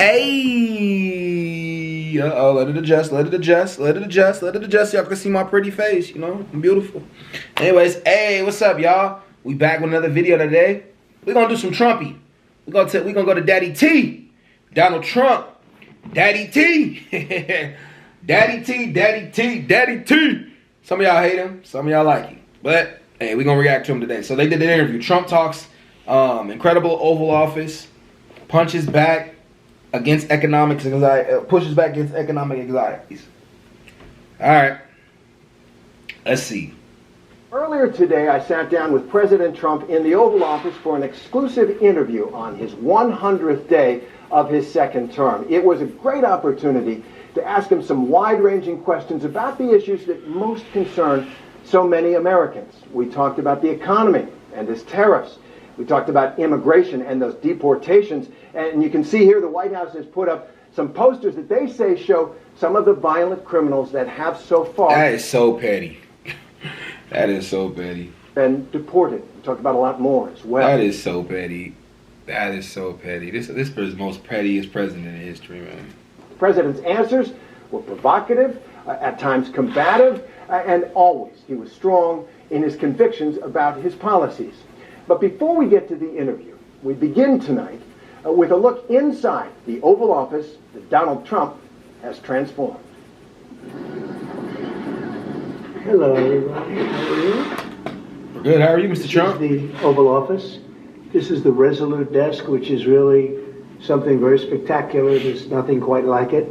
Hey, let it adjust, let it adjust, let it adjust, let it adjust. Y'all can see my pretty face, you know, I'm beautiful. Anyways, hey, what's up, y'all? We back with another video today. We're gonna do some Trumpy. We're gonna go to Daddy T, Donald Trump, Daddy T, Daddy T, Daddy T, Daddy T. Some of y'all hate him, some of y'all like him, but hey, we're gonna react to him today. So they did an interview. Trump talks, incredible Oval Office, punches back against economic anxiety, pushes back against economic anxieties. All right, let's see. Earlier today, I sat down with President Trump in the Oval Office for an exclusive interview on his 100th day of his second term. It was a great opportunity to ask him some wide-ranging questions about the issues that most concern so many Americans. We talked about the economy and his tariffs. We talked about immigration and those deportations. And you can see here the White House has put up some posters that they say show some of the violent criminals that have so far... That is so petty. That is so petty. ...been deported. We talked about a lot more as well. That is so petty. That is so petty. This is the most pettiest president in history, man. The president's answers were provocative, at times combative, and always he was strong in his convictions about his policies. But before we get to the interview, we begin tonight with a look inside the Oval Office that Donald Trump has transformed. Hello, everybody. How are you? We're good. How are you, Mr. Trump? This is the Oval Office. This is the Resolute desk, which is really something very spectacular. There's nothing quite like it.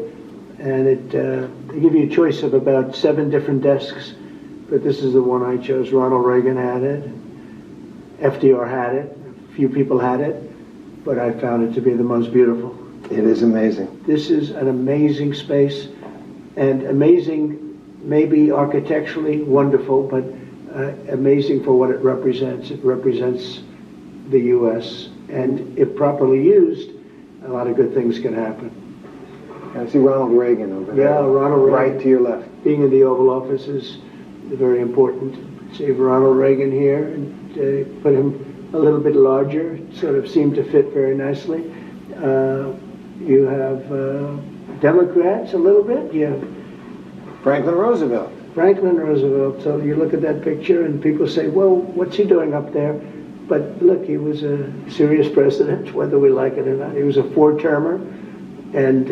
And they give you a choice of about 7 different desks, but this is the one I chose. Ronald Reagan had it. FDR had it. A few people had it. But I found it to be the most beautiful. It is amazing. This is an amazing space, and amazing maybe architecturally wonderful, but amazing for what it represents. It represents the U.S., and if properly used, a lot of good things can happen. I see Ronald Reagan over there. Yeah, Ronald Reagan. Right to your left. Being in the Oval Office is very important. See Ronald Reagan here, and put him a little bit larger. It sort of seemed to fit very nicely. You have Democrats a little bit. You have Franklin Roosevelt. Franklin Roosevelt. So you look at that picture and people say, well, what's he doing up there? But look, he was a serious president, whether we like it or not. He was a 4-termer and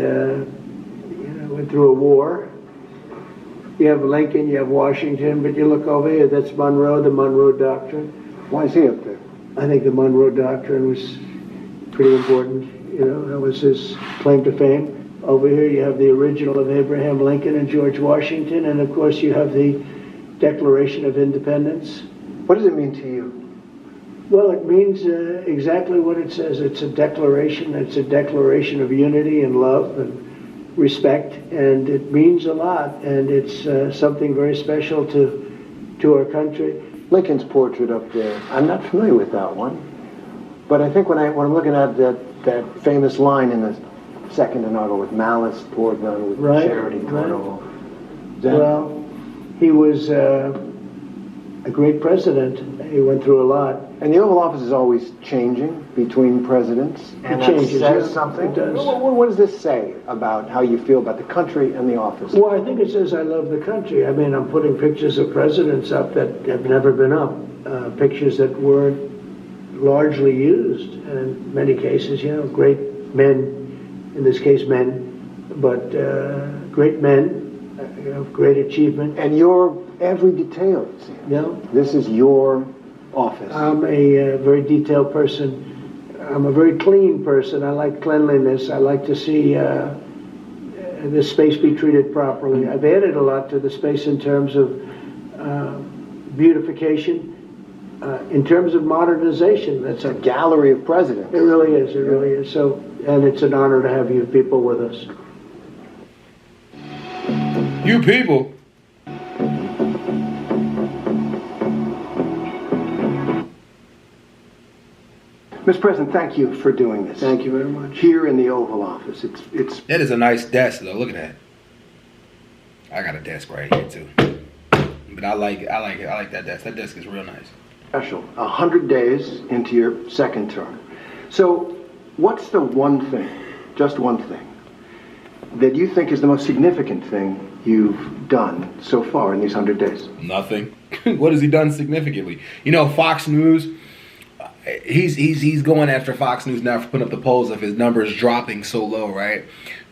went through a war. You have Lincoln, you have Washington, but you look over here, that's Monroe, the Monroe Doctrine. Why is he up there? I think the Monroe Doctrine was pretty important. You know, that was his claim to fame. Over here you have the original of Abraham Lincoln and George Washington, and of course you have the Declaration of Independence. What does it mean to you? Well, it means exactly what it says. It's a declaration. It's a declaration of unity and love and respect, and it means a lot, and it's something very special to our country. Lincoln's portrait up there. I'm not familiar with that one, but I think when I'm looking at that famous line in the second inaugural, with malice poured none, with charity poured all. Well, he was a great president. He went through a lot. And the Oval Office is always changing between presidents. And it changes, that says yeah, something. It does. What does this say about how you feel about the country and the office? Well, I think it says I love the country. I mean, I'm putting pictures of presidents up that have never been up, pictures that weren't largely used, and in many cases, great men, in this case men, but great men, great achievement. And your every detail, it seems. Yeah. This is your office. I'm a very detailed person. I'm a very clean person. I like cleanliness. I like to see the space be treated properly. I've added a lot to the space in terms of beautification, in terms of modernization. That's a gallery of presidents. It really is. It really is. So, and it's an honor to have you people with us. You people. Mr. President, thank you for doing this. Thank you very much. Here in the Oval Office, it's. That is a nice desk, though. Look at that. I got a desk right here too, but I like it. I like that desk. That desk is real nice. Special. 100 days into your second term. So, what's the one thing just one thing, that you think is the most significant thing you've done so far in these 100 days? Nothing. What has he done significantly? You know, Fox News, he's going after Fox News now for putting up the polls of his numbers dropping so low, right?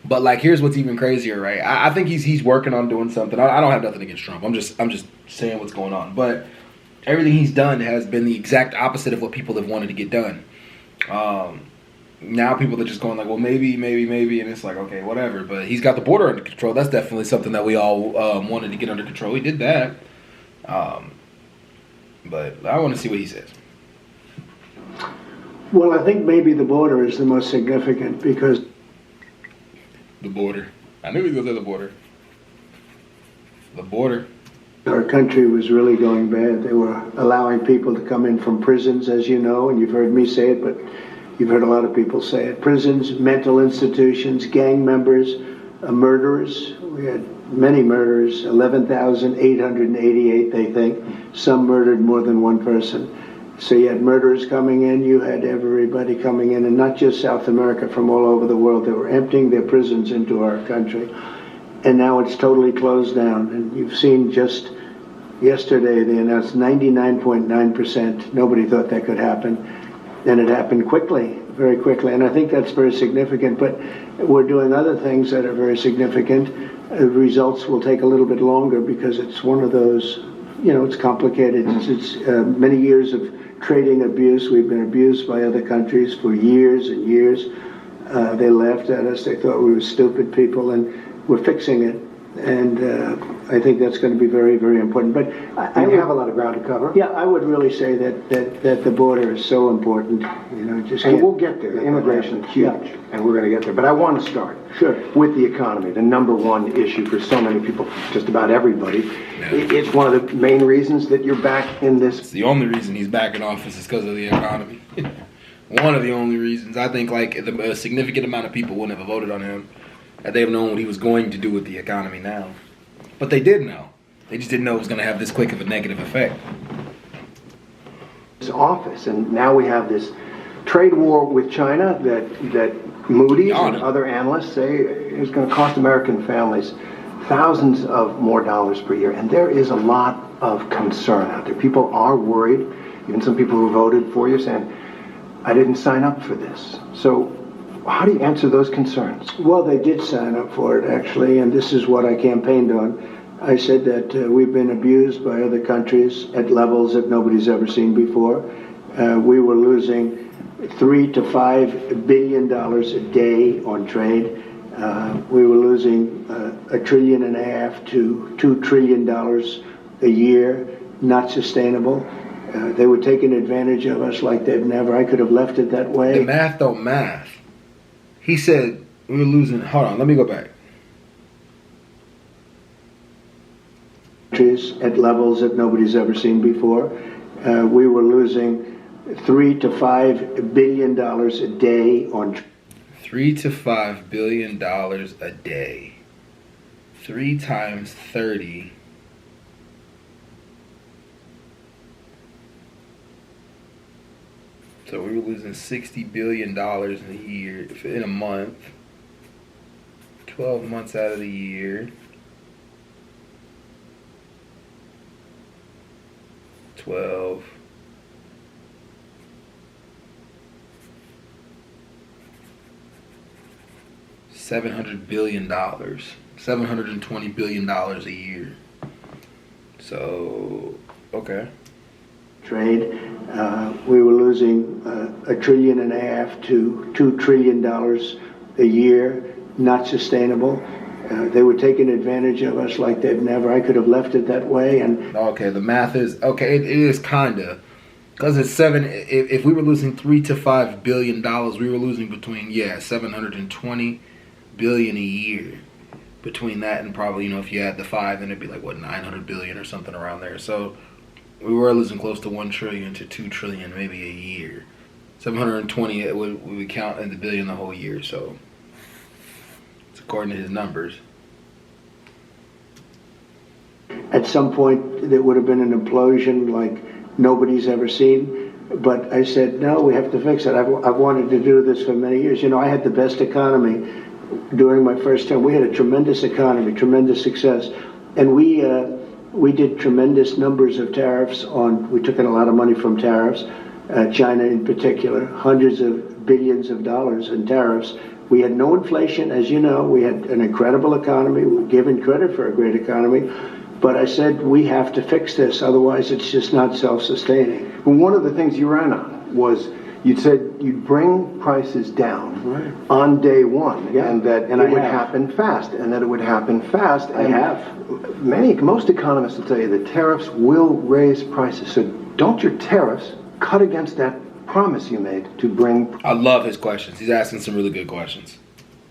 But like, here's what's even crazier, right? I think he's working on doing something. I don't have nothing against Trump. I'm just saying what's going on. But everything he's done has been the exact opposite of what people have wanted to get done. Now people are just going like, well, maybe, and it's like, okay, whatever. But he's got the border under control. That's definitely something that we all wanted to get under control. He did that. But I want to see what he says. Well, I think maybe the border is the most significant because The border. I knew he was going to say the border. The border. our country was really going bad. They were allowing people to come in from prisons, as you know, and you've heard me say it, but you've heard a lot of people say it. Prisons, mental institutions, gang members, murderers. We had many murderers, 11,888, they think. Some murdered more than one person. So you had murderers coming in, you had everybody coming in, and not just South America, from all over the world. They were emptying their prisons into our country. And now it's totally closed down. And you've seen just yesterday they announced 99.9%. Nobody thought that could happen. And it happened quickly, very quickly. And I think that's very significant. But we're doing other things that are very significant. Results will take a little bit longer because it's one of those, you know, it's complicated. It's many years of trading abuse. We've been abused by other countries for years and years. They laughed at us. They thought we were stupid people, and we're fixing it. And I think that's going to be very, very important. But I have a lot of ground to cover. yeah, I would really say that the border is so important. You know, And we'll get there. Immigration is huge, Yeah. and we're going to get there. But I want to start with the economy, the number one issue for so many people, just about everybody. Yeah. It's one of the main reasons that you're back in this. It's the only reason he's back in office is because of the economy. One of the only reasons. I think like a significant amount of people wouldn't have voted on him had they have known what he was going to do with the economy now. But they did know. They just didn't know it was going to have this quick of a negative effect. This office, and now we have this trade war with China that Moody's and other analysts say is going to cost American families thousands of more dollars per year. And there is a lot of concern out there. People are worried. Even some people who voted for you saying, I didn't sign up for this. So how do you answer those concerns? well, they did sign up for it, actually, and this is what I campaigned on. I said that we've been abused by other countries at levels that nobody's ever seen before. We were losing $3 to $5 billion a day on trade. We were losing $1.5 trillion to $2 trillion a year. Not sustainable. They were taking advantage of us like they've never. I could have left it that way. The math don't math. He said we were losing. Hold on, let me go back. At levels that nobody's ever seen before. We were losing $3 to $5 billion a day on $3 to $5 billion a day. 3 times 30. So we were losing $60 billion a year in a month. 12 months out of the year. 12. $700 billion. $720 billion a year. So, okay. trade. We were losing $1.5 trillion to $2 trillion a year. Not sustainable. They were taking advantage of us like they've never. I could have left it that way. And okay, the math is okay. It is kinda because it's seven. If we were losing $3 to $5 billion, we were losing between 720 billion a year. Between that and probably if you add the 5, then it'd be like what 900 billion or something around there. So we were losing close to 1 trillion to 2 trillion maybe a year. 720 we would count in the billion the whole year. So it's according to his numbers. at some point, there would have been an implosion like nobody's ever seen. But I said, no, we have to fix it. I've wanted to do this for many years. You know, I had the best economy during my first term. We had a tremendous economy, tremendous success. And we did tremendous numbers of tariffs on, we took in a lot of money from tariffs, China in particular, hundreds of billions of dollars in tariffs. We had no inflation, as you know. We had an incredible economy. We're given credit for a great economy. But I said, we have to fix this, otherwise it's just not self-sustaining. Well, one of the things you ran on was you said you'd bring prices down on day one, and that it would happen fast, and that it would happen fast. I have. Most economists will tell you that tariffs will raise prices. So don't your tariffs cut against that promise you made to bring I love his questions. He's asking some really good questions.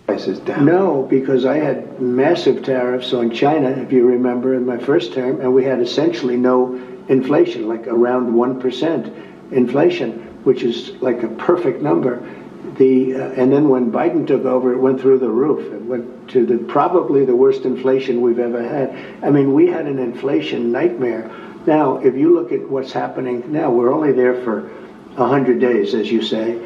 prices down? No, because I had massive tariffs on China, if you remember, in my first term, and we had essentially no inflation, like around 1% inflation, which is like a perfect number. And then when Biden took over, it went through the roof. It went to probably the worst inflation we've ever had. I mean, we had an inflation nightmare. Now, if you look at what's happening now, we're only there for 100 days, as you say,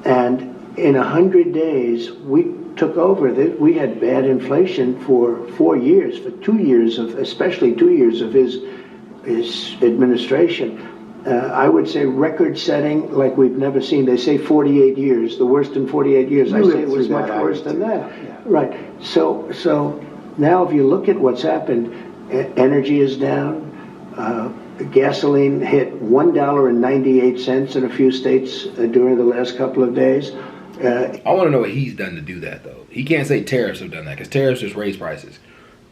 and in 100 days, we took over. We had bad inflation for 4 years, for 2 years of, especially 2 years of his administration. I would say record-setting like we've never seen. They say 48 years, the worst in 48 years. I say it was much worse than that. Yeah. Right. So now if you look at what's happened, energy is down. Gasoline hit $1.98 in a few states during the last couple of days. I want to know what he's done to do that, though. He can't say tariffs have done that, because tariffs just raise prices.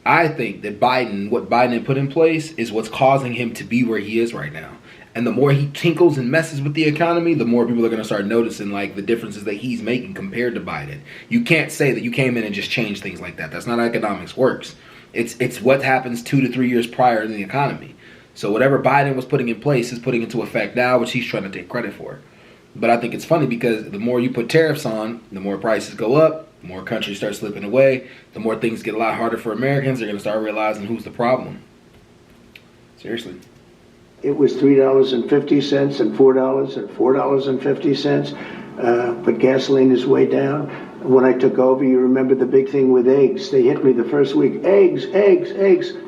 I think that what Biden had put in place is what's causing him to be where he is right now. And the more he tinkles and messes with the economy, the more people are going to start noticing like the differences that he's making compared to Biden. You can't say that you came in and just changed things like that. That's not how economics works. It's what happens 2 to 3 years prior in the economy. So whatever Biden was putting in place is putting into effect now, which he's trying to take credit for. But I think it's funny because the more you put tariffs on, the more prices go up, the more countries start slipping away, the more things get a lot harder for Americans. They're going to start realizing who's the problem. Seriously. It was $3.50 and $4 and $4.50. But gasoline is way down. When I took over, you remember the big thing with eggs. They hit me the first week. Eggs,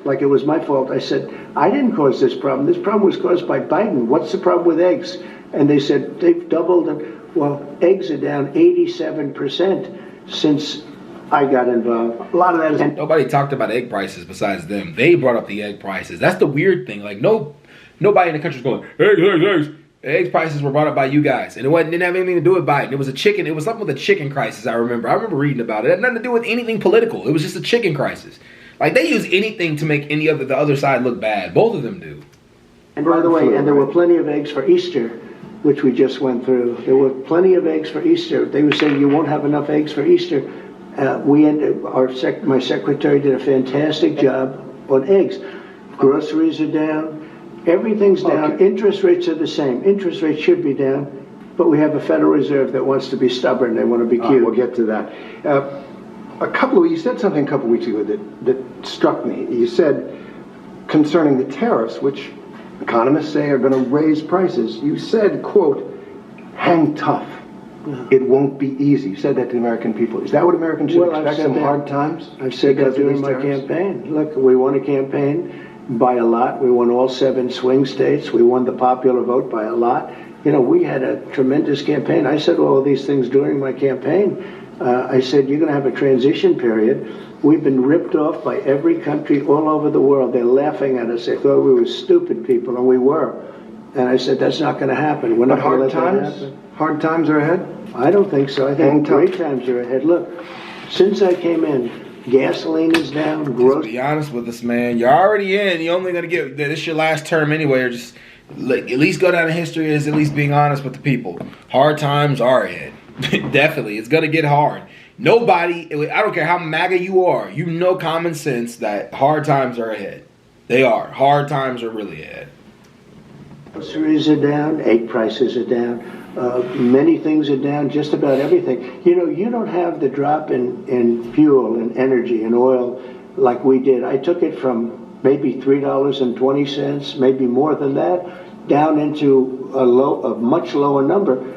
like it was my fault. I said, I didn't cause this problem. This problem was caused by Biden. What's the problem with eggs? And they said, they've doubled. And, well, eggs are down 87% since I got involved. A lot of that is... Nobody talked about egg prices besides them. They brought up the egg prices. That's the weird thing. Like, nobody in the country is going, eggs. Egg prices were brought up by you guys. And it didn't have anything to do with Biden. It was it was something with a chicken crisis, I remember. I remember reading about it. It had nothing to do with anything political. It was just a chicken crisis. Like, they use anything to make the other side look bad. Both of them do. And by the way, and there were plenty of eggs for Easter, which we just went through. There were plenty of eggs for Easter. They were saying you won't have enough eggs for Easter. My secretary did a fantastic job on eggs. Groceries are down. Everything's down. Okay. Interest rates are the same. Interest rates should be down, but we have a Federal Reserve that wants to be stubborn. They want to be cute. We'll get to that. You said something a couple weeks ago that struck me. You said concerning the tariffs, which economists say are going to raise prices. You said, quote, hang tough. Yeah. It won't be easy. You said that to the American people. Is that what Americans should expect? Some hard times? I've said that during my campaign. Look, we won a campaign by a lot. We won all 7 swing states. We won the popular vote by a lot. You know, we had a tremendous campaign. I said all of these things during my campaign. I said, you're going to have a transition period. We've been ripped off by every country all over the world. They're laughing at us. They thought we were stupid people, and we were. And I said, that's not going to happen. We're not going to let that happen. Hard times are ahead? I don't think so. I think great times are ahead. Look, since I came in, gasoline is down. Just be honest with us, man. You're already in. You're only going to get... This is your last term anyway. Or just at least go down in history as at least being honest with the people. Hard times are ahead. Definitely. It's going to get hard. Nobody... I don't care how MAGA you are. You know common sense that hard times are ahead. They are. Hard times are really ahead. Groceries are down. Egg prices are down. Many things are down, just about everything. You know, you don't have the drop in fuel and energy and oil like we did. I took it from maybe $3.20, maybe more than that, down into a much lower number.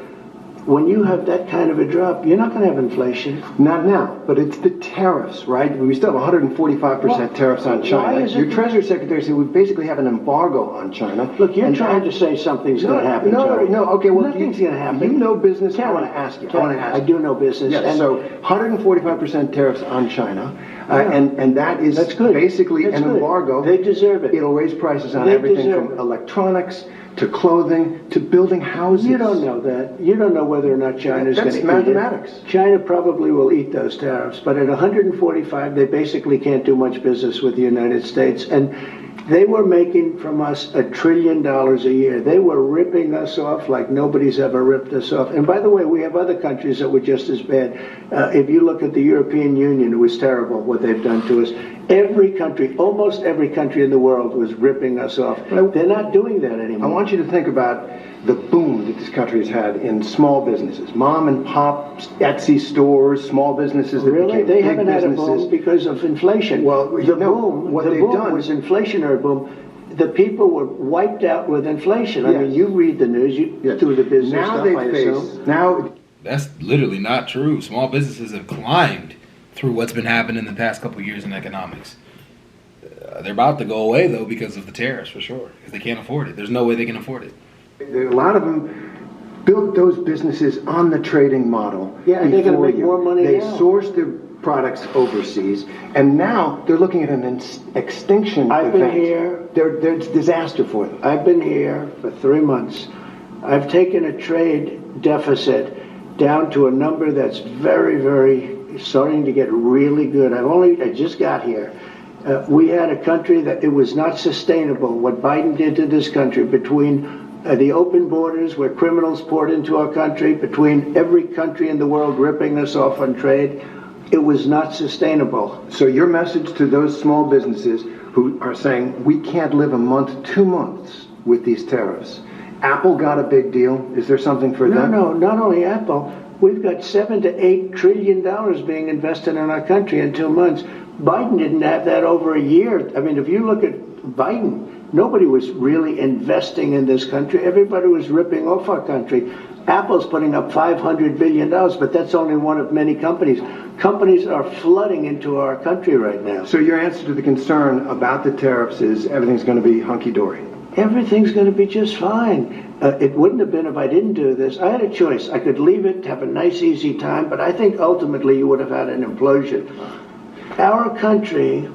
When you have that kind of a drop, you're not going to have inflation. Not now, but it's the tariffs, right? We still have 145% tariffs on China. Your Treasury Secretary said we basically have an embargo on China. Look, you're trying to say something's going to happen. No, okay, well, nothing's going to happen. You know business. I want to ask you. I do know business. Yes, so 145% tariffs on China, and that's good. Basically an embargo. They deserve it. It'll raise prices on everything from electronics to clothing to building houses. You don't know that. You don't know whether or not China's going to eat it. That's mathematics. China probably will eat those tariffs, but at 145, they basically can't do much business with the United States. And they were making from us $1 trillion a year. They were ripping us off like nobody's ever ripped us off. And by the way, we have other countries that were just as bad. If you look at the European Union, it was terrible what they've done to us. Every country, almost every country in the world was ripping us off. They're not doing that anymore. I want you to think about the boom that this country has had in small businesses, mom and pop Etsy stores, small businesses that really? became They big haven't had a businesses. Boom because of inflation. Well, the boom was inflationary boom. The people were wiped out with inflation. I mean, you read the news, you do the business now stuff, I assume. That's literally not true. Small businesses have climbed through what's been happening in the past couple of years in economics. They're about to go away, though, because of the tariffs, for sure. Because they can't afford it. There's no way they can afford it. A lot of them built those businesses on the trading model. Yeah, and they're going to make more money They now. sourced their products overseas, and now they're looking at an extinction I've event. been here. There's disaster for them. I've been here for 3 months. I've taken a trade deficit down to a number that's very, very starting to get really good. I just got here. We had a country that it was not sustainable. What Biden did to this country, between the open borders where criminals poured into our country, between every country in the world ripping us off on trade, it was not sustainable. So your message to those small businesses who are saying we can't live a month, 2 months with these tariffs. Apple got a big deal. Is there something for them? No, not only Apple. We've got $7 to $8 trillion being invested in our country in 2 months. Biden didn't have that over a year. I mean, if you look at Biden, nobody was really investing in this country. Everybody was ripping off our country. Apple's putting up $500 billion, but that's only one of many companies. Companies are flooding into our country right now. So your answer to the concern about the tariffs is everything's going to be hunky-dory? Everything's going to be just fine. It wouldn't have been if I didn't do this. I had a choice. I could leave it, have a nice, easy time, but I think ultimately you would have had an implosion. Our country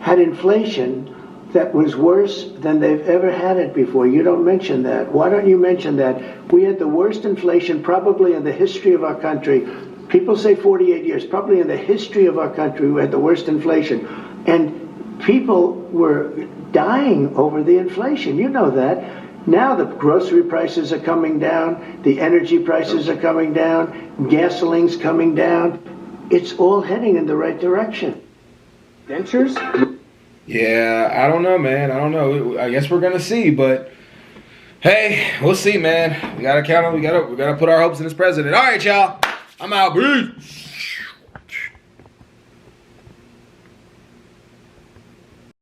had inflation that was worse than they've ever had it before. You don't mention that. Why don't you mention that? We had the worst inflation probably in the history of our country. People say 48 years. Probably in the history of our country, we had the worst inflation. And people were dying over the inflation. You know that. Now the grocery prices are coming down. The energy prices are coming down. Gasoline's coming down. It's all heading in the right direction. Dentures? Yeah, I don't know, man. I don't know. I guess we're gonna see, but hey, we'll see, man. We gotta count on. We gotta put our hopes in this president. All right, y'all. I'm out. Peace.